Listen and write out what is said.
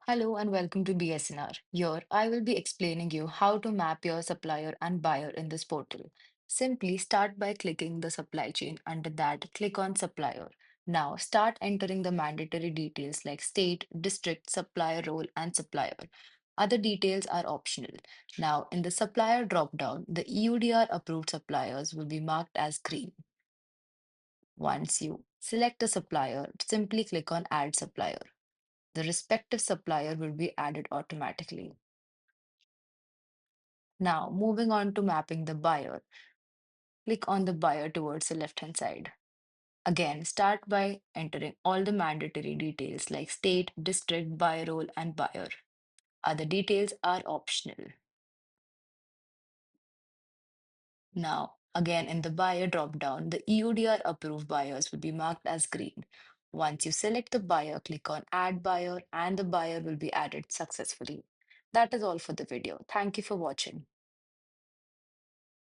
Hello and welcome to BSNR. Here, I will be explaining you how to map your supplier and buyer in this portal. Simply start by clicking the supply chain. Under that, click on supplier. Now, start entering the mandatory details like state, district, supplier role, and supplier. Other details are optional. Now, in the supplier dropdown, the EUDR approved suppliers will be marked as green. Once you select a supplier, simply click on Add Supplier. The respective supplier will be added automatically. Now, moving on to mapping the buyer, click on the buyer towards the left-hand side. Again, start by entering all the mandatory details like state, district, buyer role, and buyer. Other details are optional. Now, again, in the buyer dropdown, the EUDR approved buyers will be marked as green. Once you select the buyer, click on Add Buyer, and the buyer will be added successfully. That is all for the video. Thank you for watching.